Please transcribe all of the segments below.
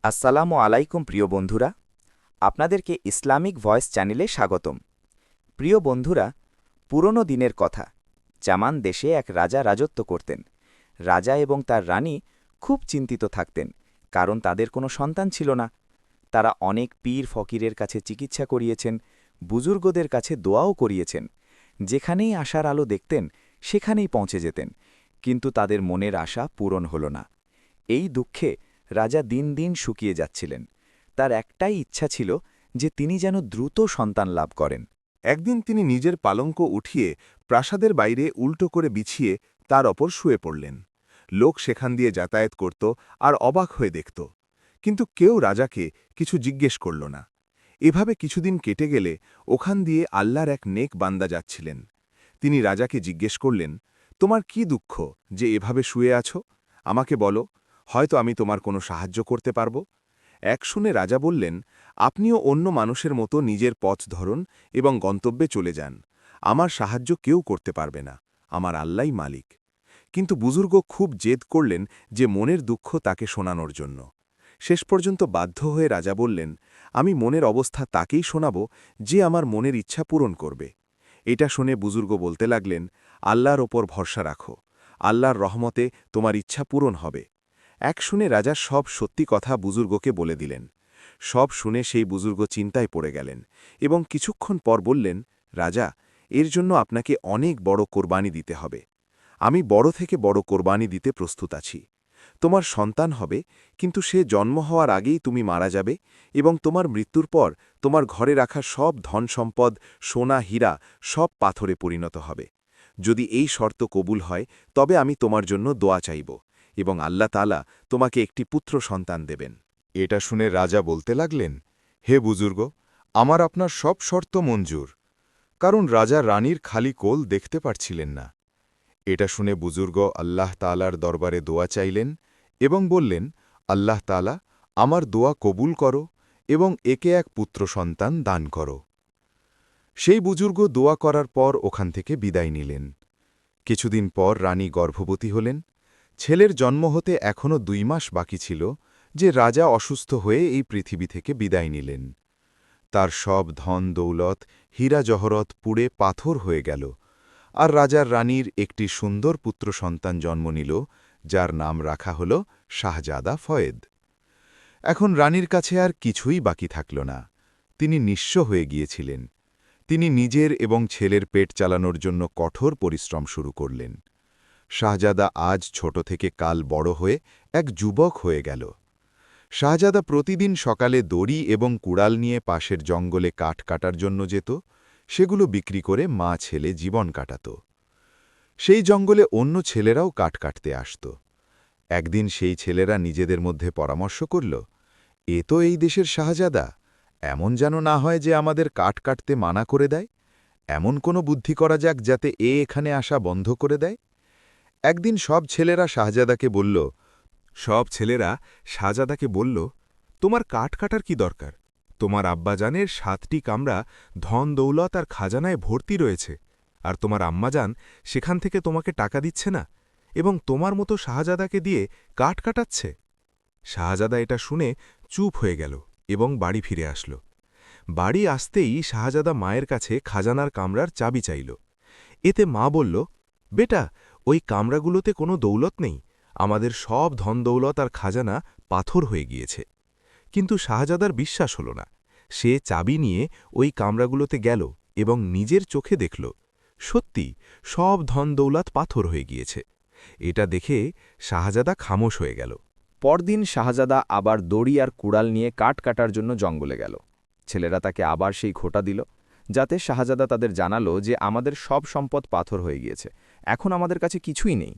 আসসালামু আলাইকুম প্রিয় বন্ধুরা, আপনাদেরকে ইসলামিক ভয়েস চ্যানেলে স্বাগতম। প্রিয় বন্ধুরা, পুরনো দিনের কথা। জামান দেশে এক রাজা রাজত্ব করতেন। রাজা এবং তার রানী খুব চিন্তিত থাকতেন, কারণ তাদের কোনো সন্তান ছিল না। তারা অনেক পীর ফকিরের কাছে চিকিৎসা করিয়েছেন, বুজুর্গদের কাছে দোয়াও করিয়েছেন। যেখানেই আশার আলো দেখতেন সেখানেই পৌঁছে যেতেন, কিন্তু তাদের মনের আশা পূরণ হল না। এই দুঃখে রাজা দিন দিন শুকিয়ে যাচ্ছিলেন। তার একটাই ইচ্ছা ছিল যে তিনি যেন দ্রুত সন্তান লাভ করেন। একদিন তিনি নিজের পালঙ্ক উঠিয়ে প্রাসাদের বাইরে উল্টো করে বিছিয়ে তার ওপর শুয়ে পড়লেন। লোক সেখান দিয়ে যাতায়াত করত আর অবাক হয়ে দেখত, কিন্তু কেউ রাজাকে কিছু জিজ্ঞেস করল না। এভাবে কিছুদিন কেটে গেলে ওখান দিয়ে আল্লাহর এক নেক বান্দা যাচ্ছিলেন। তিনি রাজাকে জিজ্ঞেস করলেন, তোমার কি দুঃখ যে এভাবে শুয়ে আছো? আমাকে বলো, হয়তো আমি তোমার কোনো সাহায্য করতে পারব। এক শুনে রাজা বললেন, আপনিও অন্য মানুষের মতো নিজের পথ ধরুন এবং গন্তব্যে চলে যান। আমার সাহায্য কেউ করতে পারবে না, আমার আল্লাহই মালিক। কিন্তু বুজুর্গ খুব জেদ করলেন যে মনের দুঃখ তাকে শোনানোর জন্য। শেষ পর্যন্ত বাধ্য হয়ে রাজা বললেন, আমি মনের অবস্থা তাকেই শোনাব যে আমার মনের ইচ্ছা পূরণ করবে। এটা শুনে বুজুর্গ বলতে লাগলেন, আল্লাহর ওপর ভরসা রাখো, আল্লাহর রহমতে তোমার ইচ্ছা পূরণ হবে। এক শুনে রাজা সব সত্যি কথা বুজুর্গকে বলে দিলেন। সব শুনে সেই বুজুর্গ চিন্তায় পড়ে গেলেন এবং কিছুক্ষণ পর বললেন, রাজা, এর জন্য আপনাকে অনেক বড় কোরবানি দিতে হবে। আমি বড় থেকে বড় কোরবানি দিতে প্রস্তুত আছি। তোমার সন্তান হবে, কিন্তু সে জন্ম হওয়ার আগেই তুমি মারা যাবে এবং তোমার মৃত্যুর পর তোমার ঘরে রাখা সব ধন সম্পদ, সোনা হীরা সব পাথরে পরিণত হবে। যদি এই শর্ত কবুল হয় তবে আমি তোমার জন্য দোয়া চাইব এবং আল্লাহ তাআলা তোমাকে একটি পুত্র সন্তান দেবেন। এটা শুনে রাজা বলতে লাগলেন, হে বুজুর্গ, আমার আপনার সব শর্ত মঞ্জুর। কারণ রাজা রানীর খালি কোল দেখতে পারছিলেন না। এটা শুনে বুজুর্গ আল্লাহ তাআলার দরবারে দোয়া চাইলেন এবং বললেন, আল্লাহ তাআলা, আমার দোয়া কবুল করো এবং একে এক পুত্র সন্তান দান করো। সেই বুজুর্গ দোয়া করার পর ওখান থেকে বিদায় নিলেন। কিছুদিন পর রানী গর্ভবতী হলেন। ছেলের জন্ম হতে এখনও 2 মাস বাকি ছিল যে রাজা অসুস্থ হয়ে এই পৃথিবী থেকে বিদায় নিলেন। তার সব ধন দৌলত, হীরা জহরত পুড়ে পাথর হয়ে গেল, আর রাজার রানীর একটি সুন্দর পুত্র সন্তান জন্ম নিল, যার নাম রাখা হল শাহজাদা ফয়েদ। এখন রানীর কাছে আর কিছুই বাকি থাকল না। তিনি নিঃস্ব হয়ে গিয়েছিলেন। তিনি নিজের এবং ছেলের পেট চালানোর জন্য কঠোর পরিশ্রম শুরু করলেন। শাহজাদা আজ ছোট থেকে কাল বড় হয়ে এক যুবক হয়ে গেল। শাহজাদা প্রতিদিন সকালে দড়ি এবং কুড়াল নিয়ে পাশের জঙ্গলে কাঠ কাটার জন্য যেত। সেগুলো বিক্রি করে মা ছেলে জীবন কাটাত। সেই জঙ্গলে অন্য ছেলেরাও কাঠ কাটতে আসত। একদিন সেই ছেলেরা নিজেদের মধ্যে পরামর্শ করল, এ তো এই দেশের শাহজাদা, এমন যেন না হয় যে আমাদের কাঠ কাটতে মানা করে দেয়। এমন কোনো বুদ্ধি করা যাক যাতে এখানে আসা বন্ধ করে দেয়। একদিন সব ছেলেরা শাহজাদাকে বলল, তোমার কাঠ কাটার কি দরকার? তোমার আব্বাজানের 7টি কামরা ধন দৌলত আর খাজানায় ভর্তি রয়েছে, আর তোমার আম্মাজান সেখান থেকে তোমাকে টাকা দিচ্ছে না এবং তোমার মতো শাহজাদাকে দিয়ে কাঠ কাটাচ্ছে। শাহজাদা এটা শুনে চুপ হয়ে গেল এবং বাড়ি ফিরে আসল। বাড়ি আসতেই শাহজাদা মায়ের কাছে খাজানার কামরার চাবি চাইল। এতে মা বলল, বেটা, ওই কামরাগুলোতে কোনো দৌলত নেই, আমাদের সব ধন দৌলত আর খাজানা পাথর হয়ে গিয়েছে। কিন্তু শাহজাদার বিশ্বাস হল না। সে চাবি নিয়ে ওই কামরাগুলোতে গেল এবং নিজের চোখে দেখল, সত্যি সব ধন দৌলত পাথর হয়ে গিয়েছে। এটা দেখে শাহজাদা খামোশ হয়ে গেল। পরদিন শাহজাদা আবার দড়ি আর কুড়াল নিয়ে কাঠ কাটার জন্য জঙ্গলে গেল। ছেলেরা তাকে আবার সেই খোঁটা দিল, যাতে শাহজাদা তাদের জানালো যে আমাদের সব সম্পদ পাথর হয়ে গিয়েছে, এখন আমাদের কাছে কিছুই নেই।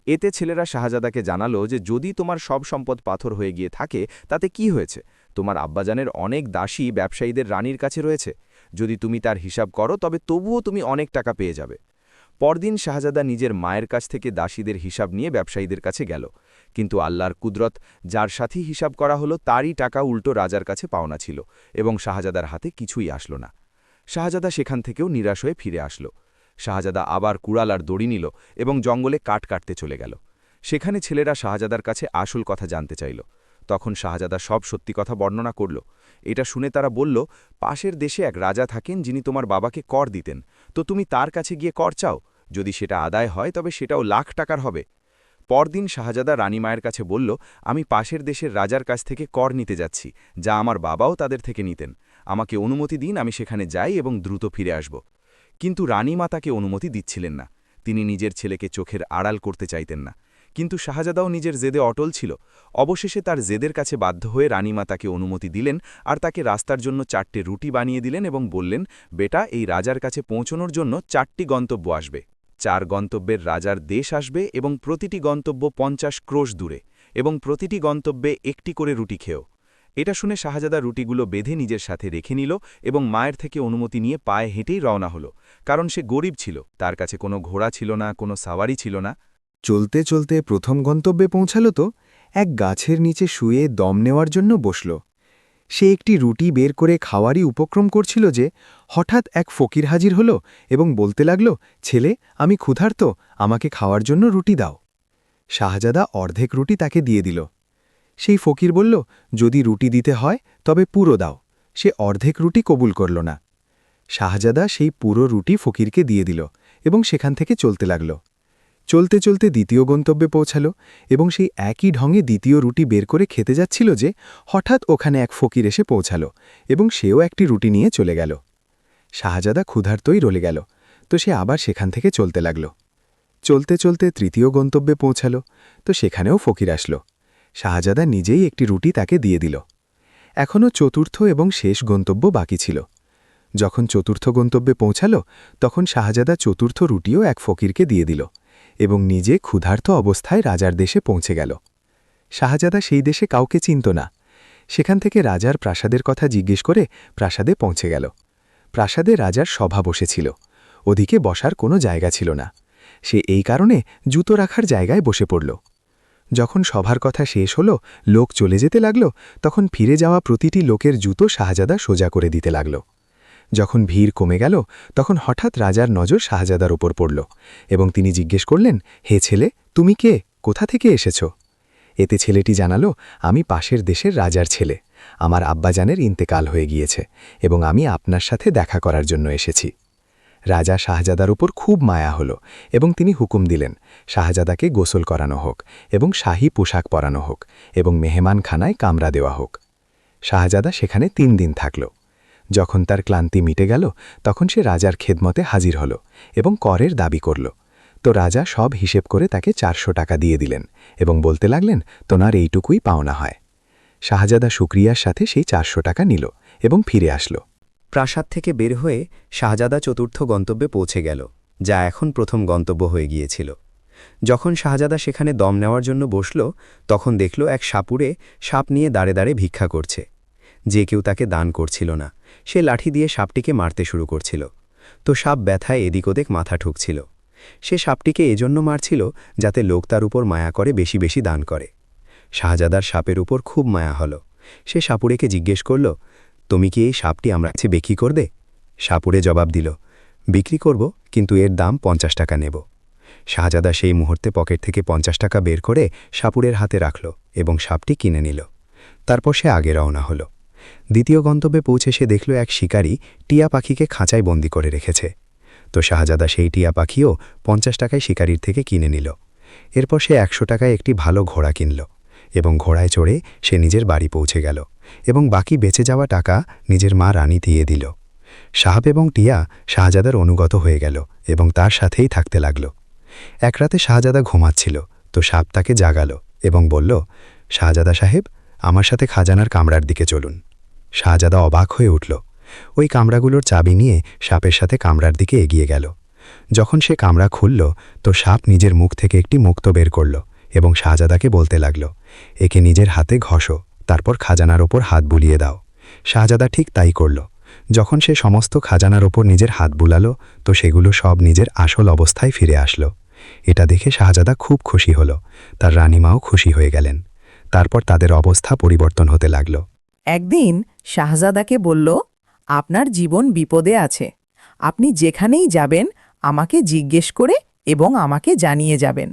এতে ছেলেরা শাহজাদাকে জানালো যে যদি তোমার সব সম্পদ পাথর হয়ে গিয়ে থাকে তাতে কি হয়েছে, তোমার আব্বাজানের অনেক দাসী ব্যবসায়ীদের রানীর কাছে রয়েছে। যদি তুমি তার হিসাব করো তবে তবুও তুমি অনেক টাকা পেয়ে যাবে। পরদিন শাহজাদা নিজের মায়ের কাছ থেকে দাসীদের হিসাব নিয়ে ব্যবসায়ীদের কাছে গেল, কিন্তু আল্লাহর কুদরত, যার সাথেই হিসাব করা হলো তারই টাকা উল্টো রাজার কাছে পাওনা ছিল এবং শাহজাদার হাতে কিছুই আসলো না। শাহজাদা সেখান থেকেও নিরাশ হয়ে ফিরে আসল। শাহজাদা আবার কুড়াল আর দড়ি নিল এবং জঙ্গলে কাঠ কাটতে চলে গেল। সেখানে ছেলেরা শাহজাদার কাছে আসল কথা জানতে চাইল। তখন শাহজাদা সব সত্যি কথা বর্ণনা করল। এটা শুনে তারা বলল, পাশের দেশে এক রাজা থাকেন যিনি তোমার বাবাকে কর দিতেন, তো তুমি তার কাছে গিয়ে কর চাও, যদি সেটা আদায় হয় তবে সেটাও লাখ টাকার হবে। পরদিন শাহজাদা রানীমায়ের কাছে বলল, আমি পাশের দেশের রাজার কাছ থেকে কর নিতে যাচ্ছি, যা আমার বাবাও তাদের থেকে নিতেন। আমাকে অনুমতি দিন, আমি সেখানে যাই এবং দ্রুত ফিরে আসব। কিন্তু রানীমা তাকে অনুমতি দিচ্ছিলেন না। তিনি নিজের ছেলেকে চোখের আড়াল করতে চাইতেন না। কিন্তু শাহজাদাও নিজের জেদে অটল ছিল। অবশেষে তার জেদের কাছে বাধ্য হয়ে রানীমা তাকে অনুমতি দিলেন আর তাকে রাস্তার জন্য 4টে রুটি বানিয়ে দিলেন এবং বললেন, বেটা, এই রাজার কাছে পৌঁছনোর জন্য 4টি গন্তব্য আসবে। 4 গন্তব্যের রাজার দেশ আসবে এবং প্রতিটি গন্তব্য 50 ক্রোশ দূরে, এবং প্রতিটি গন্তব্যে একটি করে রুটি খেও। এটা শুনে শাহজাদা রুটিগুলো বেঁধে নিজের সাথে রেখে নিল এবং মায়ের থেকে অনুমতি নিয়ে পায়ে হেঁটেই রওনা হলো। কারণ সে গরিব ছিল, তার কাছে কোনো ঘোড়া ছিল না, কোনো সাওয়ারি ছিল না। চলতে চলতে প্রথম গন্তব্যে পৌঁছাল তো এক গাছের নিচে শুয়ে দম নেওয়ার জন্য বসল। সে একটি রুটি বের করে খাওয়ারই উপক্রম করছিল যে হঠাৎ এক ফকির হাজির হল এবং বলতে লাগল, ছেলে, আমি ক্ষুধার্ত, আমাকে খাওয়ার জন্য রুটি দাও। শাহজাদা অর্ধেক রুটি তাকে দিয়ে দিল। সেই ফকির বলল, যদি রুটি দিতে হয় তবে পুরো দাও। সে অর্ধেক রুটি কবুল করল না। শাহজাদা সেই পুরো রুটি ফকিরকে দিয়ে দিল এবং সেখান থেকে চলতে লাগল। চলতে চলতে দ্বিতীয় গন্তব্যে পৌঁছাল এবং সেই একই ঢঙে দ্বিতীয় রুটি বের করে খেতে যাচ্ছিল যে হঠাৎ ওখানে এক ফকির এসে পৌঁছাল এবং সেও একটি রুটি নিয়ে চলে গেল। শাহজাদা ক্ষুধার্তই রলে গেল, তো সে আবার সেখান থেকে চলতে লাগল। চলতে চলতে তৃতীয় গন্তব্যে পৌঁছাল, তো সেখানেও ফকির আসল। শাহজাদা নিজেই একটি রুটি তাকে দিয়ে দিল। এখনও চতুর্থ এবং শেষ গন্তব্য বাকি ছিল। যখন চতুর্থ গন্তব্যে পৌঁছাল, তখন শাহজাদা চতুর্থ রুটিও এক ফকিরকে দিয়ে দিল এবং নিজে ক্ষুধার্ত অবস্থায় রাজার দেশে পৌঁছে গেল। শাহজাদা সেই দেশে কাউকে চিনত না। সেখান থেকে রাজার প্রাসাদের কথা জিজ্ঞেস করে প্রাসাদে পৌঁছে গেল। প্রাসাদে রাজার সভা বসেছিল। ওদিকে বসার কোনো জায়গা ছিল না। সে এই কারণে জুতো রাখার জায়গায় বসে পড়ল। যখন সভার কথা শেষ হল, লোক চলে যেতে লাগল, তখন ফিরে যাওয়া প্রতিটি লোকের জুতো শাহজাদা সোজা করে দিতে লাগল। যখন ভিড় কমে গেল, তখন হঠাৎ রাজার নজর শাহজাদার ওপর পড়ল এবং তিনি জিজ্ঞেস করলেন, হে ছেলে, তুমি কে, কোথা থেকে এসেছ? এতে ছেলেটি জানালো, আমি পাশের দেশের রাজার ছেলে। আমার আব্বাজানের ইন্তেকাল হয়ে গিয়েছে এবং আমি আপনার সাথে দেখা করার জন্য এসেছি। রাজা শাহজাদার উপর খুব মায়া হল এবং তিনি হুকুম দিলেন, শাহজাদাকে গোসল করানো হোক এবং শাহী পোশাক পরানো হোক এবং মেহমানখানায় কামরা দেওয়া হোক। শাহজাদা সেখানে 3 দিন থাকল। যখন তার ক্লান্তি মিটে গেল, তখন সে রাজার খেদমতে হাজির হল এবং করের দাবি করল। তো রাজা সব হিসেব করে তাকে 400 টাকা দিয়ে দিলেন এবং বলতে লাগলেন, তোনার এইটুকুই পাওনা হয়। শাহজাদা শুক্রিয়ার সাথে সেই 400 টাকা নিল এবং ফিরে আসল। প্রাসাদ থেকে বের হয়ে শাহজাদা চতুর্থ গন্তব্যে পৌঁছে গেল, যা এখন প্রথম গন্তব্য হয়ে গিয়েছিল। যখন শাহজাদা সেখানে দম নেওয়ার জন্য বসল, তখন দেখল এক সাপুড়ে সাপ নিয়ে দাঁড়ে দাঁড়ে ভিক্ষা করছে। যে কেউ তাকে দান করছিল না। সে লাঠি দিয়ে সাপটিকে মারতে শুরু করছিল, তো সাপ ব্যথায় এদিক ওদিক মাথা ঠুকছিল। সে সাপটিকে এজন্য মারছিল যাতে লোক তার উপর মায়া করে বেশি বেশি দান করে। শাহজাদার সাপের উপর খুব মায়া হল। সে সাপুড়েকে জিজ্ঞেস করল, তুমি কি এই সাপটি আমরা কাছে বিক্রি করবে? সাপুড়ে জবাব দিল, বিক্রি করব, কিন্তু এর দাম 50 টাকা নেব। শাহজাদা সেই মুহূর্তে পকেট থেকে 50 টাকা বের করে সাপুড়ের হাতে রাখল এবং সাপটি কিনে নিল। তারপর সে আগে রওনা হল। দ্বিতীয় গন্তব্যে পৌঁছে সে দেখল এক শিকারী টিয়া পাখিকে খাঁচায় বন্দি করে রেখেছে। তো শাহজাদা সেই টিয়া পাখিও 50 টাকায় শিকারীর থেকে কিনে নিল। এরপর সে 100 টাকায় একটি ভালো ঘোড়া কিনল এবং ঘোড়ায় চড়ে সে নিজের বাড়ি পৌঁছে গেল এবং বাকি বেঁচে যাওয়া টাকা নিজের মা রানী দিয়ে দিল। সাপ এবং টিয়া শাহজাদার অনুগত হয়ে গেল এবং তার সাথেই থাকতে লাগল। এক রাতে শাহজাদা ঘুমাচ্ছিল, তো সাপ তাকে জাগালো এবং বলল, শাহজাদা সাহেব, আমার সাথে খাজানার কামরার দিকে চলুন। শাহজাদা অবাক হয়ে উঠল। ওই কামরাগুলোর চাবি নিয়ে সাপের সাথে কামরার দিকে এগিয়ে গেল। যখন সে কামরা খুলল, তো সাপ নিজের মুখ থেকে একটি মুক্তো বের করল এবং শাহজাদাকে বলতে লাগল, একে নিজের হাতে ঘষো, তারপর খাজানার ওপর হাত বুলিয়ে দাও। শাহজাদা ঠিক তাই করল। যখন সে সমস্ত খাজানার ওপর নিজের হাত বুলালো, তো সেগুলো সব নিজের আসল অবস্থায় ফিরে আসলো। এটা দেখে শাহজাদা খুব খুশি হল। তার রানীমাও খুশি হয়ে গেলেন। তারপর তাদের অবস্থা পরিবর্তন হতে লাগল। একদিন শাহজাদাকে বলল, আপনার জীবন বিপদে আছে। আপনি যেখানেই যাবেন আমাকে জিজ্ঞেস করে এবং আমাকে জানিয়ে যাবেন।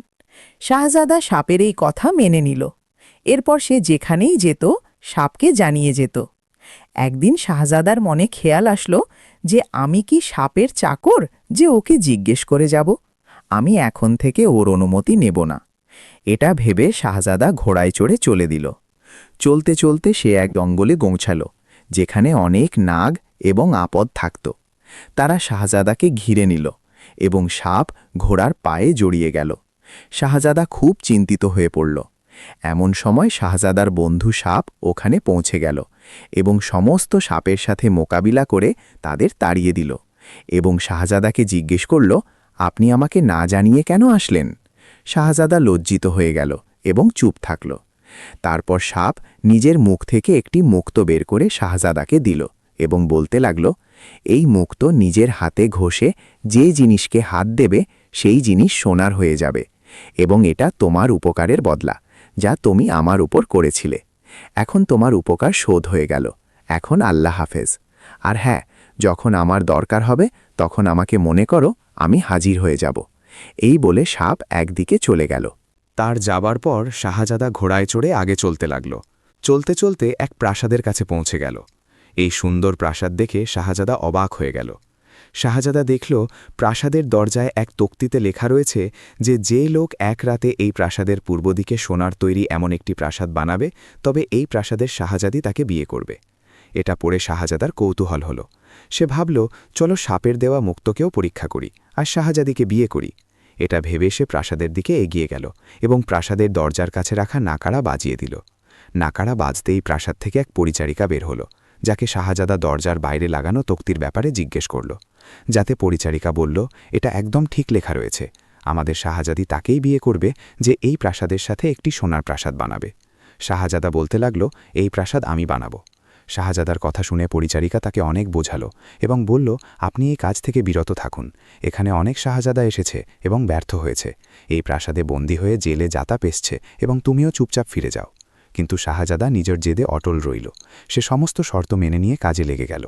শাহজাদা সাপের এই কথা মেনে নিল। এরপর সে যেখানেই যেত সাপকে জানিয়ে যেত। একদিন শাহজাদার মনে খেয়াল আসলো যে আমি কি সাপের চাকর যে ওকে জিজ্ঞেস করে যাব? আমি এখন থেকে ওর অনুমতি নেব না। এটা ভেবে শাহজাদা ঘোড়ায় চড়ে চলে দিল। চলতে চলতে সে এক জঙ্গলে পৌঁছাল, যেখানে অনেক নাগ এবং আপদ থাকত। তারা শাহজাদাকে ঘিরে নিল এবং সাপ ঘোড়ার পায়ে জড়িয়ে গেল। শাহজাদা খুব চিন্তিত হয়ে পড়ল। এমন সময় শাহজাদার বন্ধু সাপ ওখানে পৌঁছে গেল এবং সমস্ত সাপের সাথে মোকাবিলা করে তাদের তাড়িয়ে দিল এবং শাহজাদাকে জিজ্ঞেস করল, আপনি আমাকে না জানিয়ে কেন আসলেন? শাহজাদা লজ্জিত হয়ে গেল এবং চুপ থাকল। তারপর সাপ নিজের মুখ থেকে একটি মুক্ত বের করে শাহজাদাকে দিল এবং বলতে লাগল, এই মুক্ত নিজের হাতে ঘষে যে জিনিসকে হাত দেবে সেই জিনিস সোনার হয়ে যাবে এবং এটা তোমার উপকারের বদলা, যা তুমি আমার উপর করেছিলে। এখন তোমার উপকার শোধ হয়ে গেল। এখন আল্লাহ হাফেজ। আর হ্যাঁ, যখন আমার দরকার হবে তখন আমাকে মনে করো, আমি হাজির হয়ে যাব। এই বলে সাপ একদিকে চলে গেল। তার যাবার পর শাহজাদা ঘোড়ায় চড়ে আগে চলতে লাগল। চলতে চলতে এক প্রাসাদের কাছে পৌঁছে গেল। এই সুন্দর প্রাসাদ দেখে শাহজাদা অবাক হয়ে গেল। শাহজাদা দেখল প্রাসাদের দরজায় এক তক্তিতে লেখা রয়েছে যে লোক এক রাতে এই প্রাসাদের পূর্ব দিকে সোনার তৈরি এমন একটি প্রাসাদ বানাবে, তবে এই প্রাসাদের শাহজাদি তাকে বিয়ে করবে। এটা পড়ে শাহজাদার কৌতূহল হল। সে ভাবল, চলো সাপের দেওয়া মুক্তকেও পরীক্ষা করি আর শাহজাদিকে বিয়ে করি। এটা ভেবে সে প্রাসাদের দিকে এগিয়ে গেল এবং প্রাসাদের দরজার কাছে রাখা নাকাড়া বাজিয়ে দিল। নাকাড়া বাজতেই প্রাসাদ থেকে এক পরিচারিকা বের হল, যাকে শাহজাদা দরজার বাইরে লাগানো তক্তির ব্যাপারে জিজ্ঞেস করল। যাতে পরিচারিকা বলল, এটা একদম ঠিক লেখা রয়েছে, আমাদের শাহজাদি তাকেই বিয়ে করবে যে এই প্রাসাদের সাথে একটি সোনার প্রাসাদ বানাবে। শাহজাদা বলতে লাগল, এই প্রাসাদ আমি বানাবো। শাহজাদার কথা শুনে পরিচারিকা তাকে অনেক বোঝালো এবং বলল, আপনি এই কাজ থেকে বিরত থাকুন। এখানে অনেক শাহজাদা এসেছে এবং ব্যর্থ হয়েছে। এই প্রাসাদে বন্দী হয়ে জেলে যাতা পেসছে এবং তুমিও চুপচাপ ফিরে যাও। কিন্তু শাহজাদা নিজের জেদে অটল রইল। সে সমস্ত শর্ত মেনে নিয়ে কাজে লেগে গেল।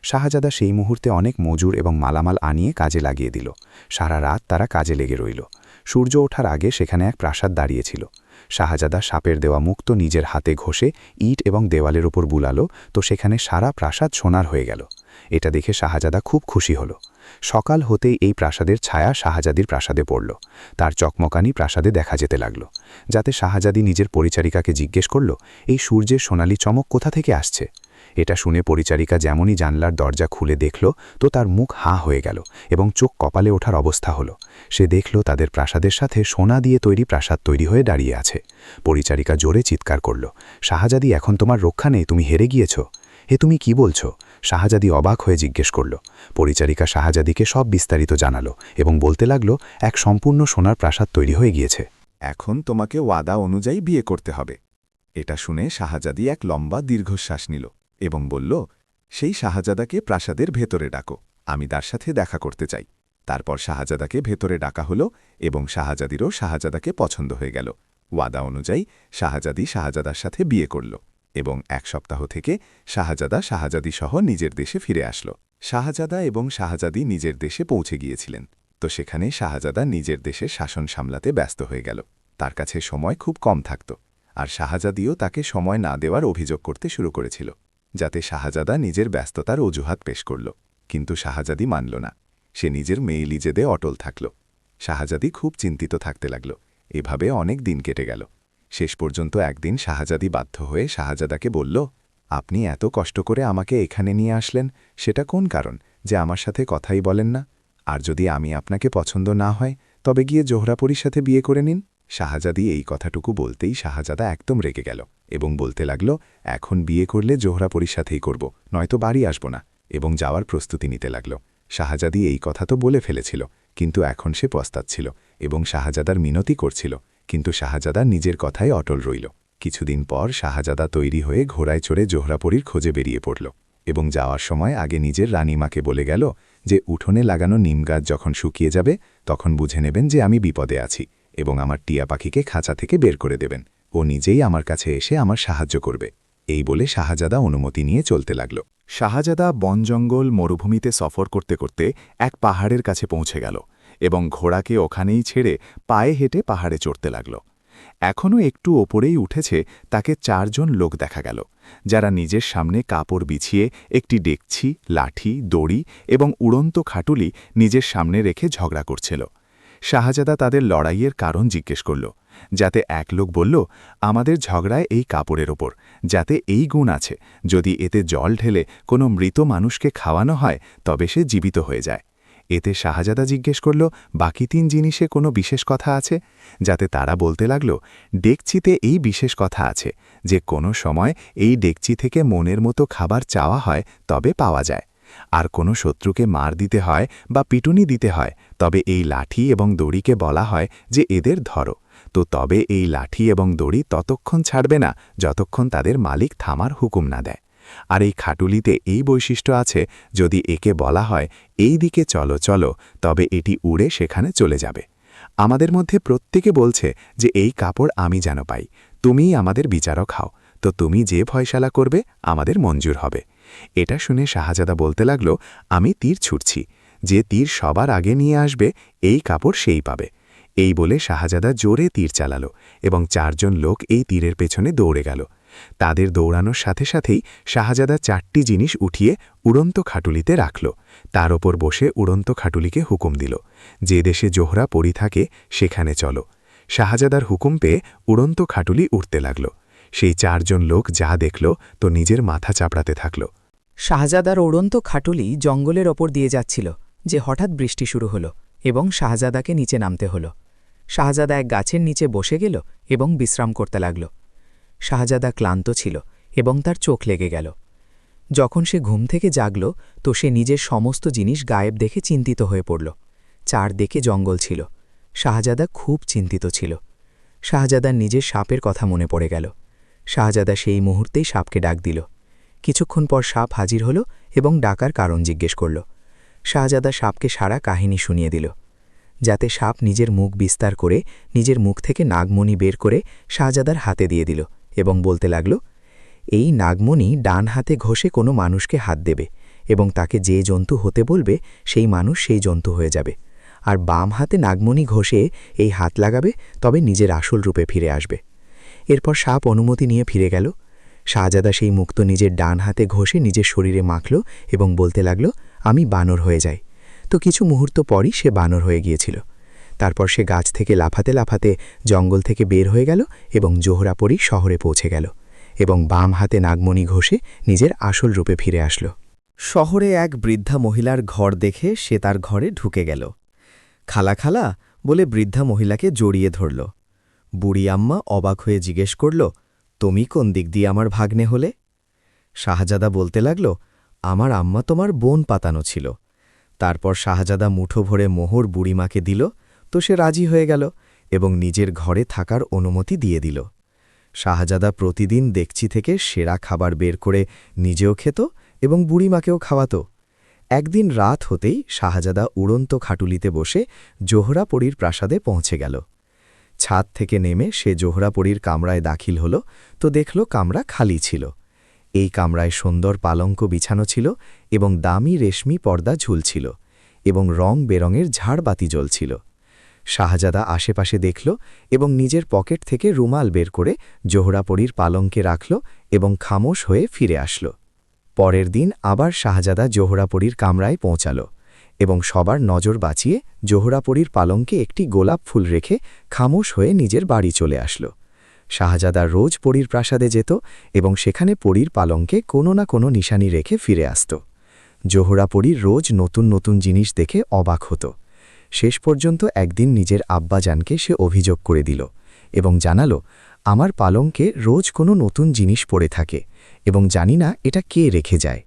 শাহজাদা সেই মুহূর্তে অনেক মজুর এবং মালামাল আনিয়ে কাজে লাগিয়ে দিল। সারা রাত তারা কাজে লেগে রইল। সূর্য ওঠার আগে সেখানে এক প্রাসাদ দাঁড়িয়েছিল। শাহজাদা সাপের দেওয়া মুক্ত নিজের হাতে ঘষে ইট এবং দেওয়ালের ওপর বুলালো, তো সেখানে সারা প্রাসাদ সোনার হয়ে গেল। এটা দেখে শাহজাদা খুব খুশি হল। সকাল হতেই এই প্রাসাদের ছায়া শাহজাদির প্রাসাদে পড়ল। তার চকমকানি প্রাসাদে দেখা যেতে লাগল। যাতে শাহজাদি নিজের পরিচারিকাকে জিজ্ঞেস করল, এই সূর্যের সোনালি চমক কোথা থেকে আসছে? এটা শুনে পরিচারিকা যেমনই জানলার দরজা খুলে দেখল, তো তার মুখ হাঁ হয়ে গেল এবং চোখ কপালে ওঠার অবস্থা হল। সে দেখল তাদের প্রাসাদের সাথে সোনা দিয়ে তৈরি প্রাসাদ তৈরি হয়ে দাঁড়িয়ে আছে। পরিচারিকা জোরে চিৎকার করল, শাহজাদি, এখন তোমার রক্ষা নেই, তুমি হেরে গিয়েছ। হে, তুমি কি বলছো? শাহজাদি অবাক হয়ে জিজ্ঞেস করল। পরিচারিকা শাহজাদিকে সব বিস্তারিত জানালো এবং বলতে লাগল, এক সম্পূর্ণ সোনার প্রাসাদ তৈরি হয়ে গিয়েছে। এখন তোমাকে ওয়াদা অনুযায়ী বিয়ে করতে হবে। এটা শুনে শাহজাদি এক লম্বা দীর্ঘশ্বাস নিল এবং বলল, সেই শাহজাদাকে প্রাসাদের ভেতরে ডাকো, আমি তার সাথে দেখা করতে চাই। তারপর শাহজাদাকে ভেতরে ডাকা হলো এবং শাহজাদিরও শাহজাদাকে পছন্দ হয়ে গেল। ওয়াদা অনুযায়ী শাহজাদি শাহজাদার সাথে বিয়ে করল এবং এক সপ্তাহ থেকে শাহজাদা শাহজাদি সহ নিজের দেশে ফিরে আসলো। শাহজাদা এবং শাহজাদি নিজের দেশে পৌঁছে গিয়েছিলেন, তো সেখানে শাহজাদা নিজের দেশে শাসন সামলাতে ব্যস্ত হয়ে গেল। তার কাছে সময় খুব কম থাকত, আর শাহজাদিও তাকে সময় না দেওয়ার অভিযোগ করতে শুরু করেছিল, যাতে শাহজাদা নিজের ব্যস্ততার অজুহাত পেশ করল। কিন্তু শাহজাদি মানল না। সে নিজের মেয়েলি জেদে অটল থাকল। শাহজাদি খুব চিন্তিত থাকতে লাগল। এভাবে অনেক দিন কেটে গেল। শেষ পর্যন্ত একদিন শাহজাদি বাধ্য হয়ে শাহজাদাকে বলল, আপনি এত কষ্ট করে আমাকে এখানে নিয়ে আসলেন, সেটা কোন কারণ যে আমার সাথে কথাই বলেন না? আর যদি আমি আপনাকে পছন্দ না হয়, তবে গিয়ে জোহরাপরির সাথে বিয়ে করে নিন। শাহজাদি এই কথাটুকু বলতেই শাহজাদা একদম রেগে গেল এবং বলতে লাগল, এখন বিয়ে করলে জোহরাপরির সাথেই করব, নয়তো বাড়ি আসব না, এবং যাওয়ার প্রস্তুতি নিতে লাগল। শাহজাদি এই কথা তো বলে ফেলেছিল, কিন্তু এখন সে পস্তাচ্ছিল এবং শাহজাদার মিনতি করছিল, কিন্তু শাহজাদা নিজের কথায় অটল রইল। কিছুদিন পর শাহজাদা তৈরি হয়ে ঘোড়ায় চড়ে জোহরাপরির খোঁজে বেরিয়ে পড়ল এবং যাওয়ার সময় আগে নিজের রানীমাকে বলে গেল যে উঠোনে লাগানো নিম গাছ যখন শুকিয়ে যাবে তখন বুঝে নেবেন যে আমি বিপদে আছি এবং আমার টিয়া পাখিকে খাঁচা থেকে বের করে দেবেন। ও নিজেই আমার কাছে এসে আমার সাহায্য করবে। এই বলে শাহজাদা অনুমতি নিয়ে চলতে লাগল। শাহজাদা বনজঙ্গল মরুভূমিতে সফর করতে করতে এক পাহাড়ের কাছে পৌঁছে গেল এবং ঘোড়াকে ওখানেই ছেড়ে পায়ে হেঁটে পাহাড়ে চড়তে লাগল। এখনও একটু ওপরেই উঠেছে তাকে 4 জন লোক দেখা গেল, যারা নিজের সামনে কাপড় বিছিয়ে একটি ডেকছি, লাঠি, দড়ি এবং উড়ন্ত খাটুলি নিজের সামনে রেখে ঝগড়া করছিল। শাহজাদা তাদের লড়াইয়ের কারণ জিজ্ঞেস করল, যাতে এক লোক বলল, আমাদের ঝগড়ায় এই কাপড়ের ওপর, যাতে এই গুণ আছে, যদি এতে জল ঢেলে কোনো মৃত মানুষকে খাওয়ানো হয় তবে সে জীবিত হয়ে যায়। এতে শাহজাদা জিজ্ঞেস করল, বাকি 3 জিনিসে কোনো বিশেষ কথা আছে? যাতে তারা বলতে লাগল, ডেকচিতে এই বিশেষ কথা আছে যে কোনো সময় এই ডেকচি থেকে মনের মতো খাবার চাওয়া হয় তবে পাওয়া যায়, আর কোনো শত্রুকে মার দিতে হয় বা পিটুনি দিতে হয় তবে এই লাঠি এবং দড়িকে বলা হয় যে এদের ধরো, তো তবে এই লাঠি এবং দড়ি ততক্ষণ ছাড়বে না যতক্ষণ তাদের মালিক থামার হুকুম না দেয়। আর এই খাটুলিতে এই বৈশিষ্ট্য আছে, যদি একে বলা হয় এই দিকে চলো চলো তবে এটি উড়ে সেখানে চলে যাবে। আমাদের মধ্যে প্রত্যেকে বলছে যে এই কাপড় আমি যেন পাই, তুমিই আমাদের বিচারক হও, তো তুমি যে ফয়সালা করবে আমাদের মঞ্জুর হবে। এটা শুনে শাহজাদা বলতে লাগল, আমি তীর ছুটছি, যে তীর সবার আগে নিয়ে আসবে এই কাপড় সেই পাবে। এই বলে শাহজাদা জোরে তীর চালালো এবং 4 জন লোক এই তীরের পেছনে দৌড়ে গেল। তাদের দৌড়ানোর সাথে সাথেই শাহজাদা 4টি জিনিস উঠিয়ে উড়ন্ত খাটুলিতে রাখল। তার ওপর বসে উড়ন্ত খাটুলিকে হুকুম দিল, যে দেশে জোহরা পড়ি থাকে সেখানে চলো। শাহজাদার হুকুম পেয়ে উড়ন্ত খাটুলি উঠতে লাগল। সেই 4 জন লোক যা দেখল তো নিজের মাথা চাপড়াতে থাকল। শাহজাদার উড়ন্ত খাটুলি জঙ্গলের ওপর দিয়ে যাচ্ছিল যে হঠাৎ বৃষ্টি শুরু হলো এবং শাহজাদাকে নিচে নামতে হলো। শাহজাদা এক গাছের নিচে বসে গেল এবং বিশ্রাম করতে লাগল। শাহজাদা ক্লান্ত ছিল এবং তার চোখ লেগে গেল। যখন সে ঘুম থেকে জাগল তো সে নিজের সমস্ত জিনিস গায়েব দেখে চিন্তিত হয়ে পড়ল। চারদিকে জঙ্গল ছিল। শাহজাদা খুব চিন্তিত ছিল। শাহজাদার নিজের সাপের কথা মনে পড়ে গেল। শাহজাদা সেই মুহূর্তেই সাপকে ডাক দিল। কিছুক্ষণ পর সাপ হাজির হল এবং ডাকার কারণ জিজ্ঞেস করল। শাহজাদা সাপকে সারা কাহিনী শুনিয়ে দিল। যাতে সাপ নিজের মুখ বিস্তার করে নিজের মুখ থেকে নাগমণি বের করে শাহজাদার হাতে দিয়ে দিল এবং বলতে লাগল, এই নাগমণি ডান হাতে ঘষে কোনো মানুষকে হাত দেবে এবং তাকে যে জন্তু হতে বলবে সেই মানুষ সেই জন্তু হয়ে যাবে, আর বাম হাতে নাগমণি ঘষে এই হাত লাগাবে তবে নিজের আসল রূপে ফিরে আসবে। এরপর সাপ অনুমতি নিয়ে ফিরে গেল। শাহজাদা সেই মুক্ত নিজের ডান হাতে ঘষে নিজের শরীরে মাখল এবং বলতে লাগল, আমি বানর হয়ে যাই। তো কিছু মুহূর্ত পরই সে বানর হয়ে গিয়েছিল। তারপর সে গাছ থেকে লাফাতে লাফাতে জঙ্গল থেকে বের হয়ে গেল এবং জোহরাপড়ি শহরে পৌঁছে গেল এবং বাম হাতে নাগমণি ঘষে নিজের আসল রূপে ফিরে আসল। শহরে এক বৃদ্ধা মহিলার ঘর দেখে সে তার ঘরে ঢুকে গেল। খালা খালা বলে বৃদ্ধা মহিলাকে জড়িয়ে ধরল। বুড়ি আম্মা অবাক হয়ে জিজ্ঞেস করল, তুমি কোন দিক দিয়ে আমার ভাগ্নে হলে? শাহজাদা বলতে লাগল, আমার আম্মা তোমার বোন পাতানো ছিল। তারপর শাহজাদা মুঠো ভরে মোহর বুড়িমাকে দিল, তো সে রাজি হয়ে গেল এবং নিজের ঘরে থাকার অনুমতি দিয়ে দিল। শাহজাদা প্রতিদিন ডেকচি থেকে সেরা খাবার বের করে নিজেও খেত এবং বুড়িমাকেও খাওয়াত। একদিন রাত হতেই শাহজাদা উড়ন্ত খাটুলিতে বসে জোহরাপড়ির প্রাসাদে পৌঁছে গেল। ছাদ থেকে নেমে সে জোহরাপড়ির কামরায় দাখিল হল, তো দেখল কামরা খালি ছিল। এই কামরায় সুন্দর পালঙ্ক বিছানো ছিল এবং দামি রেশমি পর্দা ঝুলছিল এবং রং বেরঙের ঝাড়বাতি জ্বলছিল। শাহজাদা আশেপাশে দেখল এবং নিজের পকেট থেকে রুমাল বের করে জোহরাপড়ির পালঙ্কে রাখল এবং খামোশ হয়ে ফিরে আসল। পরের দিন আবার শাহজাদা জোহরাপড়ির কামরায় পৌঁছাল এবং সবার নজর বাঁচিয়ে জোহরাপড়ির পালঙ্কে একটি গোলাপ ফুল রেখে খামোশ হয়ে নিজের বাড়ি চলে আসল। শাহজাদা রোজ পরীর প্রাসাদে যেত এবং সেখানে পরীর পালঙ্কে কোনো না কোনো নিশানি রেখে ফিরে আসত। জোহরাপড়ি রোজ নতুন নতুন জিনিস দেখে অবাক হতো। শেষ পর্যন্ত একদিন নিজের আব্বাজানকে সে অভিযোগ করে দিল এবং জানাল, আমার পালঙ্কে রোজ কোনো নতুন জিনিস পড়ে থাকে এবং জানি না এটা কে রেখে যায়।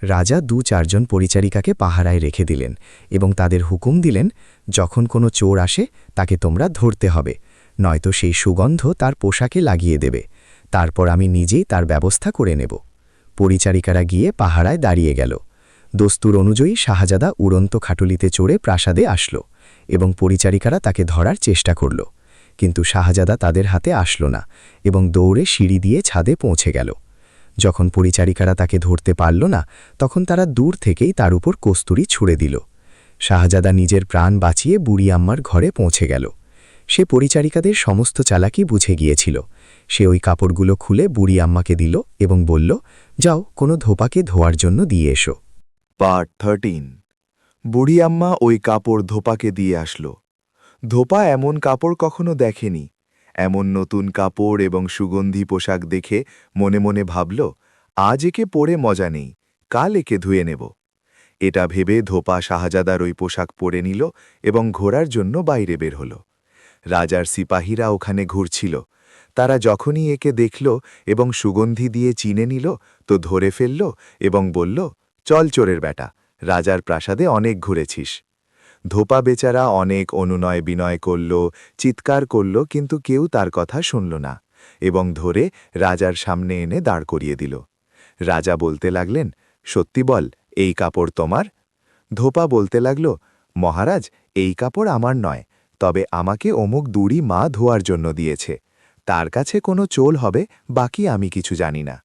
রাজা 2-4 জন পরিচারিকাকে পাহারায় রেখে দিলেন এবং তাদের হুকুম দিলেন, যখন কোনো চোর আসে তাকে তোমরা ধরতে হবে, নয়তো সেই সুগন্ধ তার পোশাকে লাগিয়ে দেবে। তারপর আমি নিজেই তার ব্যবস্থা করে নেব। পরিচারিকারা গিয়ে পাহারায় দাঁড়িয়ে গেল। দস্তুর অনুযায়ী শাহজাদা উড়ন্ত খাটুলিতে চড়ে প্রাসাদে আসল এবং পরিচারিকারা তাকে ধরার চেষ্টা করল, কিন্তু শাহজাদা তাদের হাতে আসল না এবং দৌড়ে সিঁড়ি দিয়ে ছাদে পৌঁছে গেল। যখন পরিচারিকারা তাকে ধরতে পারল না তখন তারা দূর থেকেই তার উপর কস্তুরি ছুঁড়ে দিল। শাহজাদা নিজের প্রাণ বাঁচিয়ে বুড়ি আম্মার ঘরে পৌঁছে গেল। সে পরিচারিকাদের সমস্ত চালাকি বুঝে গিয়েছিল। সে ওই কাপড়গুলো খুলে বুড়ি আম্মাকে দিল এবং বলল, যাও কোনো ধোপাকে ধোয়ার জন্য দিয়ে এসো। পার্ট 13। বুড়ি আম্মা ওই কাপড় ধোপাকে দিয়ে আসল। ধোপা এমন কাপড় কখনো দেখেনি। এমন নতুন কাপড় এবং সুগন্ধি পোশাক দেখে মনে মনে ভাবল, আজ একে পরে মজা নেই, কাল একে ধুয়ে নেব। এটা ভেবে ধোপা শাহজাদার ওই পোশাক পরে নিল এবং ঘোরার জন্য বাইরে বের হল। রাজার সিপাহীরা ওখানে ঘুরছিল। তারা যখনই একে দেখল এবং সুগন্ধি দিয়ে চিনে নিল তো ধরে ফেলল এবং বলল, চল চোরের বেটা, রাজার প্রাসাদে অনেক ঘুরেছিস। ধোপা বেচারা অনেক অনুনয় বিনয় করল, চিৎকার করল, কিন্তু কেউ তার কথা শুনল না এবং ধরে রাজার সামনে এনে দাঁড় করিয়ে দিল। রাজা বলতে লাগলেন, সত্যি বল, এই কাপড় তোমার? ধোপা বলতে লাগল, মহারাজ, এই কাপড় আমার নয়, তবে আমাকে অমুক দুড়ি মা ধোয়ার জন্য দিয়েছে। তার কাছে কোনো চোল হবে, বাকি আমি কিছু জানি না।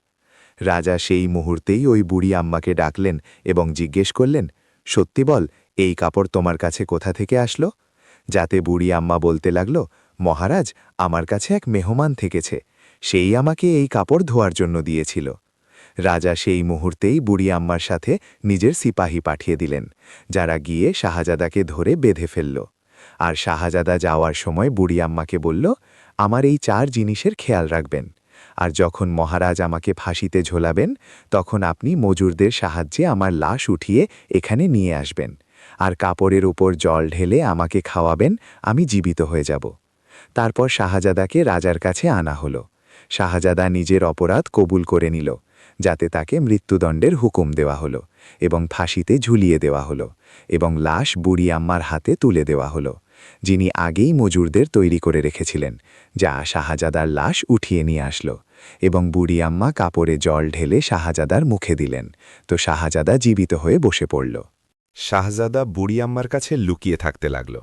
রাজা সেই মুহূর্তেই ওই বুড়ি আম্মাকে ডাকলেন এবং জিজ্ঞেস করলেন, সত্যি বল, এই কাপড় তোমার কাছে কোথা থেকে আসলো? যাতে বুড়ি আম্মা বলতে লাগল, মহারাজ, আমার কাছে এক মেহমান থেকেছে, সেই আমাকে এই কাপড় ধোয়ার জন্য দিয়েছিল। রাজা সেই মুহূর্তেই বুড়ি আম্মার সাথে নিজের সিপাহী পাঠিয়ে দিলেন, যারা গিয়ে শাহজাদাকে ধরে বেঁধে ফেলল। আর শাহজাদা যাওয়ার সময় বুড়ি আম্মাকে বলল, আমার এই 4 জিনিসের খেয়াল রাখবেন, আর যখন মহারাজ আমাকে ফাঁসিতে ঝোলাবেন তখন আপনি মজুরদের সাহায্যে আমার লাশ উঠিয়ে এখানে নিয়ে আসবেন, আর কাপড়ের উপর জল ঢেলে আমাকে খাওয়াবেন, আমি জীবিত হয়ে যাব। তারপর শাহজাদাকে রাজার কাছে আনা হলো। শাহজাদা নিজের অপরাধ কবুল করে নিল, যাতে তাকে মৃত্যুদণ্ডের হুকুম দেওয়া হলো এবং ফাঁসিতে ঝুলিয়ে দেওয়া হলো এবং লাশ বুড়ি আম্মার হাতে তুলে দেওয়া হলো, যিনি আগেই মজুরদের তৈরি করে রেখেছিলেন, যা শাহজাদার লাশ উঠিয়ে নিয়ে আসলো এবং বুড়ি আম্মা কাপড়ে জল ঢেলে শাহজাদার মুখে দিলেন, তো শাহজাদা জীবিত হয়ে বসে পড়ল। শাহজাদা বুড়ি আম্মার কাছে লুকিয়ে থাকতে লাগল।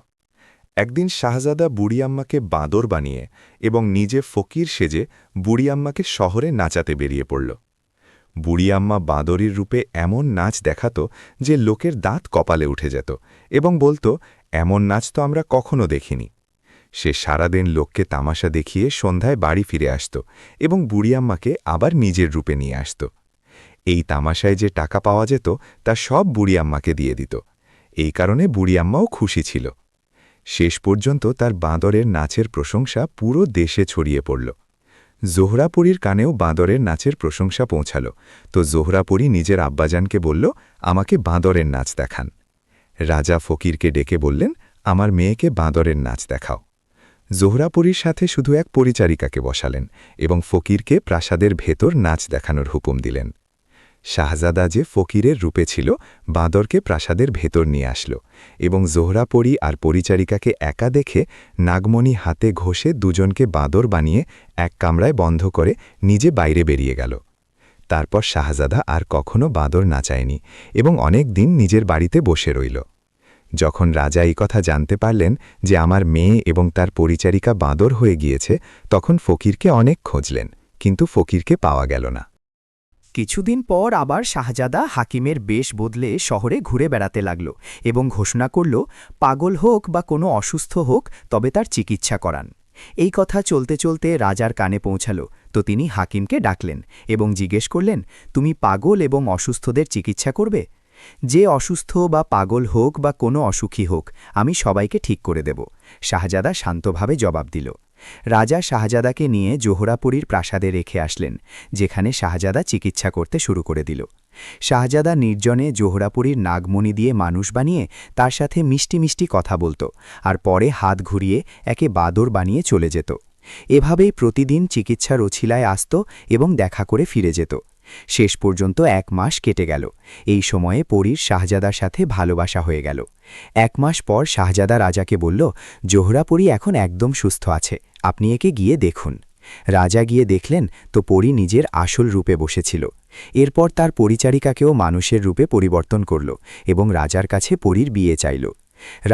একদিন শাহজাদা বুড়ি আম্মাকে বাঁদর বানিয়ে এবং নিজে ফকির সেজে বুড়ি আম্মাকে শহরে নাচাতে বেরিয়ে পড়ল। বুড়ি আম্মা বাঁদরের রূপে এমন নাচ দেখাত যে লোকের দাঁত কপালে উঠে যেত এবং বলতো, এমন নাচ তো আমরা কখনো দেখিনি। সে সারাদিন লোককে তামাশা দেখিয়ে সন্ধ্যায় বাড়ি ফিরে আসত এবং বুড়ি আম্মাকে আবার নিজের রূপে নিয়ে আসত। এই তামাশায় যে টাকা পাওয়া যেত তা সব বুড়ি আম্মাকে দিয়ে দিত। এই কারণে বুড়ি আম্মাও খুশি ছিল। শেষ পর্যন্ত তার বাঁদরের নাচের প্রশংসা পুরো দেশে ছড়িয়ে পড়ল। জোহরাপুরীর কানেও বাঁদরের নাচের প্রশংসা পৌঁছাল, তো জোহরাপুরী নিজের আব্বাজানকে বলল, আমাকে বাঁদরের নাচ দেখান। রাজা ফকিরকে ডেকে বললেন, আমার মেয়েকে বাঁদরের নাচ দেখাও। জোহরাপুরীর সাথে শুধু এক পরিচারিকাকে বসালেন এবং ফকিরকে প্রাসাদের ভেতর নাচ দেখানোর হুকুম দিলেন। শাহজাদা যে ফকিরের রূপে ছিল, বাঁদরকে প্রাসাদের ভেতর নিয়ে আসল এবং জোহরাপরী আর পরিচারিকাকে একা দেখে নাগমণি হাতে ঘষে দুজনকে বাঁদর বানিয়ে এক কামরায় বন্ধ করে নিজে বাইরে বেরিয়ে গেল। তারপর শাহজাদা আর কখনো বাঁদর নাচায়নি এবং অনেক দিন নিজের বাড়িতে বসে রইল। যখন রাজা এই কথা জানতে পারলেন যে আমার মেয়ে এবং তার পরিচারিকা বাঁদর হয়ে গিয়েছে, তখন ফকিরকে অনেক খুঁজলেন, কিন্তু ফকিরকে পাওয়া গেল না। কিছুদিন পর আবার শাহজাদা হাকিমের বেশ বদলে শহরে ঘুরে বেড়াতে লাগল এবং ঘোষণা করল, পাগল হোক বা কোনো অসুস্থ হোক, তবে তার চিকিৎসা করান। এই কথা চলতে চলতে রাজার কানে পৌঁছাল, তো তিনি হাকিমকে ডাকলেন এবং জিজ্ঞেস করলেন, তুমি পাগল এবং অসুস্থদের চিকিৎসা করবে? যে অসুস্থ বা পাগল হোক বা কোনো অসুখী হোক, আমি সবাইকে ঠিক করে দেব। শাহজাদা শান্তভাবে জবাব দিল। রাজা শাহজাদাকে নিয়ে জোহরাপুরীর প্রাসাদে রেখে আসলেন, যেখানে শাহজাদা চিকিৎসা করতে শুরু করে দিল। শাহজাদা নির্জনে জোহরাপুরীর নাগমণি দিয়ে মানুষ বানিয়ে তার সাথে মিষ্টি মিষ্টি কথা বলত, আর পরে হাত ঘুরিয়ে একে বাদর বানিয়ে চলে যেত। এভাবেই প্রতিদিন চিকিৎসার ওছিলায় আসত এবং দেখা করে ফিরে যেত। শেষ পর্যন্ত 1 মাস কেটে গেল। এই সময়ে পরীর শাহজাদার সাথে ভালোবাসা হয়ে গেল। 1 মাস পর শাহজাদা রাজাকে বলল, জোহরাপুরী এখন একদম সুস্থ আছে, আপনি একে গিয়ে দেখুন। রাজা গিয়ে দেখলেন তো পরী নিজের আসল রূপে বসেছিল। এরপর তার পরিচারিকাকেও মানুষের রূপে পরিবর্তন করল এবং রাজার কাছে পরীর বিয়ে চাইল।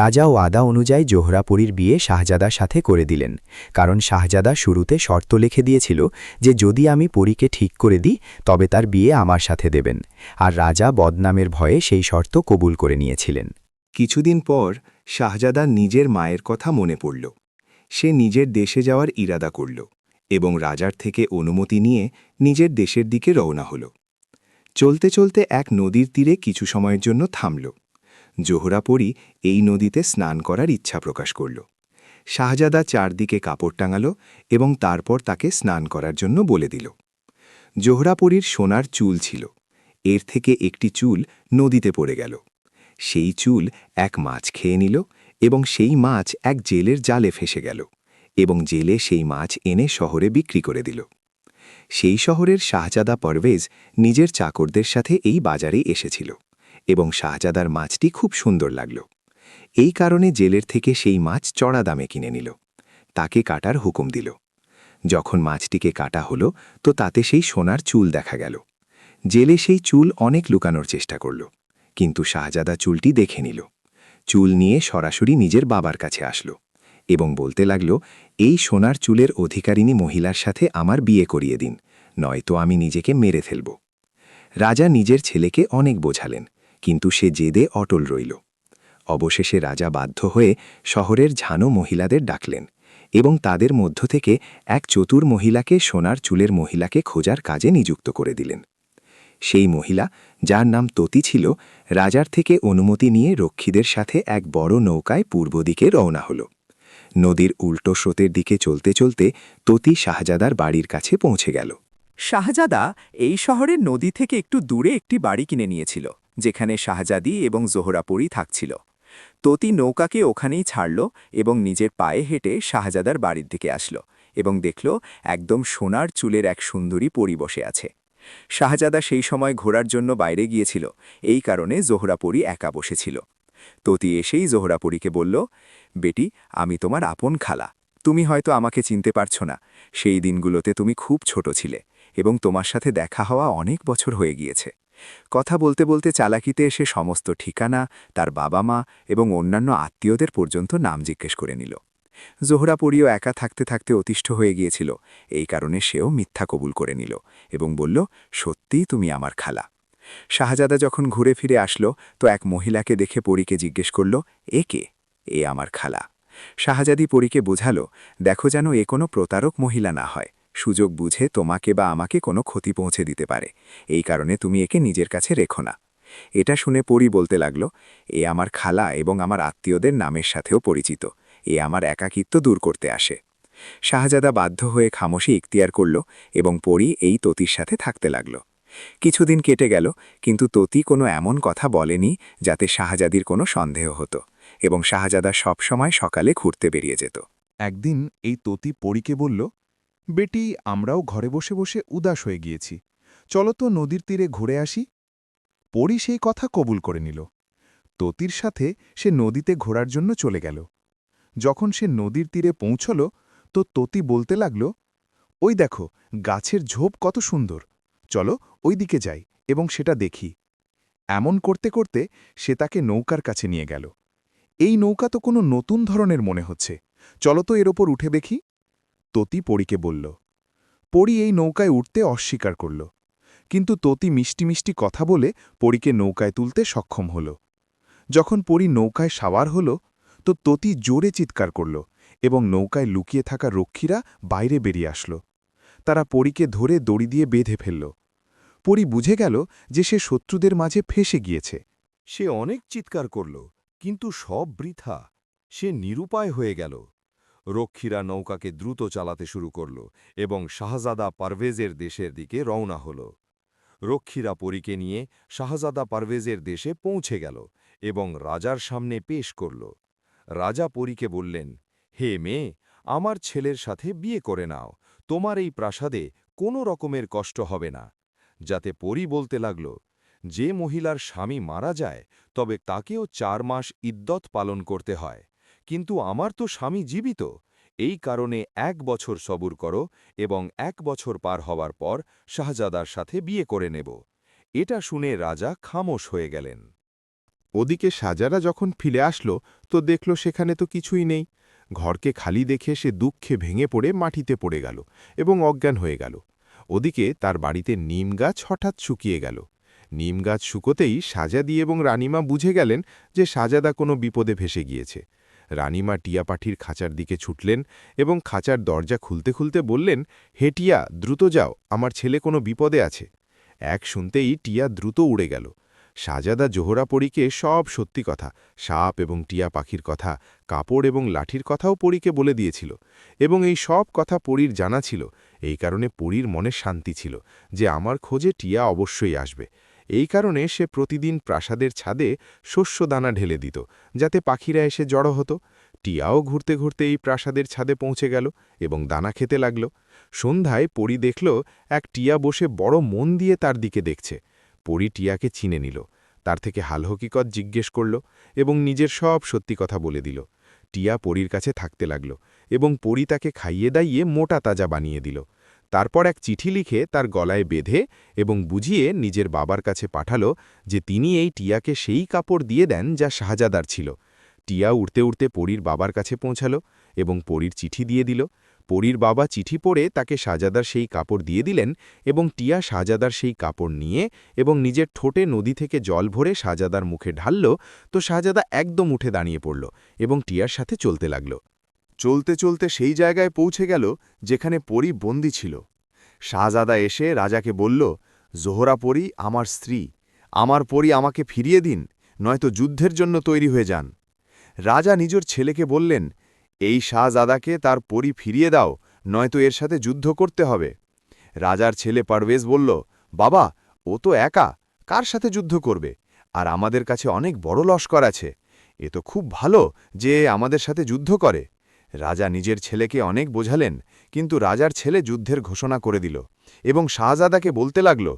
রাজা ও আদা অনুযায়ী জোহরাপুরীর বিয়ে শাহজাদার সাথে করে দিলেন, কারণ শাহজাদা শুরুতে শর্ত লিখে দিয়েছিল যে যদি আমি পরীকে ঠিক করে দিই তবে তার বিয়ে আমার সাথে দেবেন, আর রাজা বদনামের ভয়ে সেই শর্ত কবুল করে নিয়েছিলেন। কিছুদিন পর শাহজাদা নিজের মায়ের কথা মনে পড়ল। সে নিজের দেশে যাওয়ার ইরাদা করল এবং রাজার থেকে অনুমতি নিয়ে নিজের দেশের দিকে রওনা হল। চলতে চলতে এক নদীর তীরে কিছু সময়ের জন্য থামল। জোহরা পরী এই নদীতে স্নান করার ইচ্ছা প্রকাশ করল। শাহজাদা চারদিকে কাপড় টাঙাল এবং তারপর তাকে স্নান করার জন্য বলে দিল। জোহরা পরীর সোনার চুল ছিল, এর থেকে একটি চুল নদীতে পড়ে গেল। সেই চুল এক মাছ খেয়ে নিল এবং সেই মাছ এক জেলের জালে ফেসে গেল এবং জেলে সেই মাছ এনে শহরে বিক্রি করে দিল। সেই শহরের শাহজাদা পারভেজ নিজের চাকরদের সাথে এই বাজারে এসেছিল এবং শাহজাদার মাছটি খুব সুন্দর লাগল। এই কারণে জেলের থেকে সেই মাছ চড়া দামে কিনে নিল। তাকে কাটার হুকুম দিল। যখন মাছটিকে কাটা হলো তো তাতে সেই সোনার চুল দেখা গেল। জেলে সেই চুল অনেক লুকানোর চেষ্টা করল, কিন্তু শাহজাদা চুলটি দেখে নিল। চুল নিয়ে সরাসরি নিজের বাবার কাছে আসলো এবং বলতে লাগল, এই সোনার চুলের অধিকারিণী মহিলার সাথে আমার বিয়ে করিয়ে দিন, নয়তো আমি নিজেকে মেরে ফেলব। রাজা নিজের ছেলেকে অনেক বোঝালেন, কিন্তু সে জেদে অটল রইল। অবশেষে রাজা বাধ্য হয়ে শহরের ঝানো মহিলাদের ডাকলেন এবং তাদের মধ্য থেকে এক চতুর মহিলাকে সোনার চুলের মহিলাকে খোঁজার কাজে নিযুক্ত করে দিলেন। সেই মহিলা, যার নাম ততি ছিল, রাজার থেকে অনুমতি নিয়ে রক্ষীদের সাথে এক বড় নৌকায় পূর্ব দিকে রওনা হল। নদীর উল্টো স্রোতের দিকে চলতে চলতে ততি শাহজাদার বাড়ির কাছে পৌঁছে গেল। শাহজাদা এই শহরের নদী থেকে একটু দূরে একটি বাড়ি কিনে নিয়েছিল, যেখানে শাহজাদি এবং জোহরাপরি থাকছিল। ততি নৌকাকে ওখানেই ছাড়ল এবং নিজের পায়ে হেঁটে শাহজাদার বাড়ির দিকে আসলো এবং দেখল একদম সোনার চুলের এক সুন্দরী পরী বসে আছে। শাহজাদা সেই সময় ঘোরার জন্য বাইরে গিয়েছিল, এই কারণে জোহরাপরি একা বসেছিল। ততি এসেই জোহরাপরিকে বলল, বেটি, আমি তোমার আপন খালা। তুমি হয়তো আমাকে চিনতে পারছ না। সেই দিনগুলোতে তুমি খুব ছোট ছিলে এবং তোমার সাথে দেখা হওয়া অনেক বছর হয়ে গিয়েছে। কথা বলতে বলতে চালাকিতে এসে সমস্ত ঠিকানা, তার বাবা মা এবং অন্যান্য আত্মীয়দের পর্যন্ত নাম জিজ্ঞেস করে নিল। জোহরাপরিও একা থাকতে থাকতে অতিষ্ঠ হয়ে গিয়েছিল, এই কারণে সেও মিথ্যা কবুল করে নিল এবং বলল, সত্যিই তুমি আমার খালা। শাহজাদা যখন ঘুরে ফিরে আসলো তো এক মহিলাকে দেখে পরীকে জিজ্ঞেস করল, এ কে? এ আমার খালা। শাহজাদি পরীকে বোঝালো, দেখো যেন এ কোনো প্রতারক মহিলা না হয়, সুযোগ বুঝে তোমাকে বা আমাকে কোনো ক্ষতি পৌঁছে দিতে পারে, এই কারণে তুমি একে নিজের কাছে রেখো না। এটা শুনে পরী বলতে লাগল, এ আমার খালা এবং আমার আত্মীয়দের নামের সাথেও পরিচিত, এ আমার একাকিত্ব দূর করতে আসে। শাহজাদা বাধ্য হয়ে খামোশি ইখতিয়ার করল এবং পরী এই ততির সাথে থাকতে লাগল। কিছুদিন কেটে গেল, কিন্তু ততি কোনো এমন কথা বলেনি যাতে শাহজাদির কোনো সন্দেহ হতো এবং শাহজাদা সবসময় সকালে ঘুরতে বেরিয়ে যেত। একদিন এই ততি পরীকে বলল, বেটি, আমরাও ঘরে বসে বসে উদাস হয়ে গিয়েছি, চলো তো নদীর তীরে ঘুরে আসি। পরী সেই কথা কবুল করে নিল। ততির সাথে সে নদীতে ঘোরার জন্য চলে গেল। যখন সে নদীর তীরে পৌঁছল তো ততি বলতে লাগল, ওই দেখো, গাছের ঝোপ কত সুন্দর, চলো ওই দিকে যাই এবং সেটা দেখি। এমন করতে করতে সে তাকে নৌকার কাছে নিয়ে গেল। এই নৌকা তো কোনো নতুন ধরনের মনে হচ্ছে, চলো তো এর ওপর উঠে দেখি। ততি পরীকে বলল। পরী এই নৌকায় উঠতে অস্বীকার করল, কিন্তু ততি মিষ্টি মিষ্টি কথা বলে পরীকে নৌকায় তুলতে সক্ষম হল। যখন পরী নৌকায় সাওয়ার হল তো ততি জোরে চিৎকার করল এবং নৌকায় লুকিয়ে থাকা রক্ষীরা বাইরে বেরিয়ে আসল। তারা পরীকে ধরে দড়ি দিয়ে বেঁধে ফেলল। পরী বুঝে গেল যে সে শত্রুদের মাঝে ফেঁসে গিয়েছে। সে অনেক চিৎকার করল, কিন্তু সব বৃথা। সে নিরুপায় হয়ে গেল। রক্ষীরা নৌকাকে দ্রুত চালাতে শুরু করল এবং শাহজাদা পারভেজের দেশের দিকে রওনা হল। রক্ষীরা পরীকে নিয়ে শাহজাদা পারভেজের দেশে পৌঁছে গেল এবং রাজার সামনে পেশ করল। রাজা পরীকে বললেন, হে মেয়ে, আমার ছেলের সাথে বিয়ে করে নাও, তোমার এই প্রাসাদে কোনো রকমের কষ্ট হবে না। যাতে পরী বলতে লাগল, যে মহিলার স্বামী মারা যায় তবে তাকেও 4 মাস ইদ্যত পালন করতে হয়, কিন্তু আমার তো স্বামী জীবিত, এই কারণে 1 বছর সবুর করো এবং 1 বছর পার হওয়ার পর শাহজাদার সাথে বিয়ে করে নেব। এটা শুনে রাজা খামোশ হয়ে গেলেন। ওদিকে শাহজাদা যখন ফিরে আসলো তো দেখল সেখানে তো কিছুই নেই। ঘরকে খালি দেখে সে দুঃখে ভেঙে পড়ে মাটিতে পড়ে গেল এবং অজ্ঞান হয়ে গেল। ওদিকে তার বাড়িতে নিম গাছ হঠাৎ শুকিয়ে গেল। নিম গাছ শুকোতেই শাহজাদি এবং রানীমা বুঝে গেলেন যে শাহজাদা কোনো বিপদে ভেসে গিয়েছে। রানীমা টিয়া পাখির খাঁচার দিকে ছুটলেন এবং খাঁচার দরজা খুলতে খুলতে বললেন, হে টিয়া, দ্রুত যাও, আমার ছেলে কোনো বিপদে আছে। এক শুনতেই টিয়া দ্রুত উড়ে গেল। শাহজাদা জোহরা পরীকে সব সত্যি কথা, সাপ এবং টিয়া পাখির কথা, কাপড় এবং লাঠির কথাও পরীকে বলে দিয়েছিল, এবং এই সব কথা পরীর জানা ছিল। এই কারণে পরীর মনে শান্তি ছিল যে আমার খোঁজে টিয়া অবশ্যই আসবে। এই কারণে সে প্রতিদিন প্রাসাদের ছাদে শস্যদানা ঢেলে দিত, যাতে পাখিরা এসে জড়ো হতো। টিয়াও ঘুরতে ঘুরতে এই প্রাসাদের ছাদে পৌঁছে গেল এবং দানা খেতে লাগল। সন্ধ্যায় পরী দেখল এক টিয়া বসে বড় মন দিয়ে তার দিকে দেখছে। পরী টিয়াকে চিনে নিল, তার থেকে হালহকিকত জিজ্ঞেস করল এবং নিজের সব সত্যি কথা বলে দিল। টিয়া পরীর কাছে থাকতে লাগল এবং পরী তাকে খাইয়ে দাইয়ে মোটা তাজা বানিয়ে দিল। তারপর এক চিঠি লিখে তার গলায় বেঁধে এবং বুঝিয়ে নিজের বাবার কাছে পাঠালো যে তিনি এই টিয়াকে সেই কাপড় দিয়ে দেন যা শাহজাদার ছিল। টিয়া উড়তে উড়তে পরীর বাবার কাছে পৌঁছালো এবং পরীর চিঠি দিয়ে দিল। পরীর বাবা চিঠি পড়ে তাকে শাহজাদার সেই কাপড় দিয়ে দিলেন এবং টিয়া শাহজাদার সেই কাপড় নিয়ে এবং নিজের ঠোঁটে নদী থেকে জল ভরে শাহজাদার মুখে ঢালল। তো শাহজাদা একদম উঠে দাঁড়িয়ে পড়ল এবং টিয়ার সাথে চলতে লাগল। চলতে চলতে সেই জায়গায় পৌঁছে গেল যেখানে পরী বন্দী ছিল। শাহজাদা এসে রাজাকে বলল, জোহরা পরী আমার স্ত্রী, আমার পরী আমাকে ফিরিয়ে দিন, নয়তো যুদ্ধের জন্য তৈরি হয়ে যান। রাজা নিজের ছেলেকে বললেন, এই শাহজাদাকে তার পরী ফিরিয়ে দাও, নয়তো এর সাথে যুদ্ধ করতে হবে। রাজার ছেলে পারভেজ বলল, বাবা, ও তো একা, কার সাথে যুদ্ধ করবে? আর আমাদের কাছে অনেক বড় লস্কর আছে, এ তো খুব ভালো যে আমাদের সাথে যুদ্ধ করে। রাজা নিজের ছেলেকে অনেক বোঝালেন, কিন্তু রাজার ছেলে যুদ্ধের ঘোষণা করে দিল এবং শাহজাদাকে বলতে লাগল,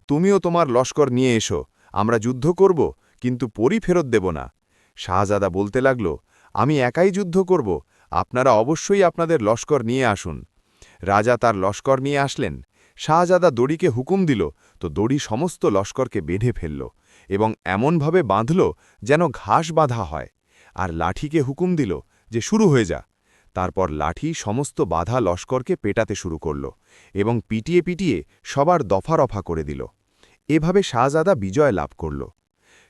তুমিও তোমার লস্কর নিয়ে এসো, আমরা যুদ্ধ করব, কিন্তু পরী ফেরত দেব না। শাহজাদা বলতে লাগল, আমি একাই যুদ্ধ করব, আপনারা অবশ্যই আপনাদের লস্কর নিয়ে আসুন। রাজা তার লস্কর নিয়ে আসলেন। শাহজাদা দড়িকে হুকুম দিল, তো দড়ি সমস্ত লস্করকে বেঁধে ফেলল এবং এমনভাবে বাঁধল যেন ঘাস বাঁধা হয়, আর লাঠিকে হুকুম দিল যে শুরু হয়ে যা। তারপর লাঠি সমস্ত বাধা লস্করকে পেটাতে শুরু করল এবং পিটিয়ে পিটিয়ে সবার দফা রফা করে দিল। এভাবে শাহজাদা বিজয় লাভ করল।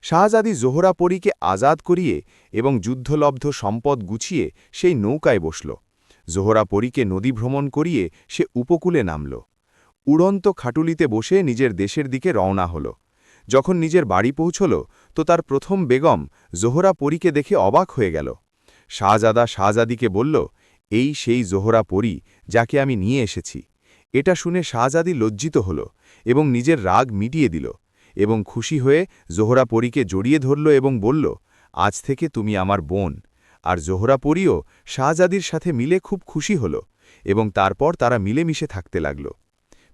শাহজাদি জোহরা পরীকে আজাদ করিয়ে এবং যুদ্ধলব্ধ সম্পদ গুছিয়ে সেই নৌকায় বসল। জোহরা পরীকে নদী ভ্রমণ করিয়ে সে উপকূলে নামল। উড়ন্ত খাটুলিতে বসে নিজের দেশের দিকে রওনা হল। যখন নিজের বাড়ি পৌঁছল তো তার প্রথম বেগম জোহরা পরীকে দেখে অবাক হয়ে গেল। শাহজাদা শাহজাদিকে বলল, এই সেই জোহরা পরী যাকে আমি নিয়ে এসেছি। এটা শুনে শাহজাদি লজ্জিত হল এবং নিজের রাগ মিটিয়ে দিল এবং খুশি হয়ে জোহরা পরীকে জড়িয়ে ধরল এবং বলল, আজ থেকে তুমি আমার বোন। আর জোহরা পরীও শাহজাদির সাথে মিলে খুব খুশি হল এবং তারপর তারা মিলেমিশে থাকতে লাগল।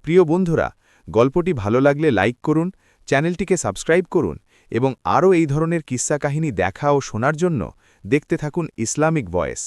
প্রিয় বন্ধুরা, গল্পটি ভালো লাগলে লাইক করুন, চ্যানেলটিকে সাবস্ক্রাইব করুন এবং আরও এই ধরনের কিস্সা কাহিনী দেখা ও শোনার জন্য দেখতে থাকুন ইসলামিক ভয়েস।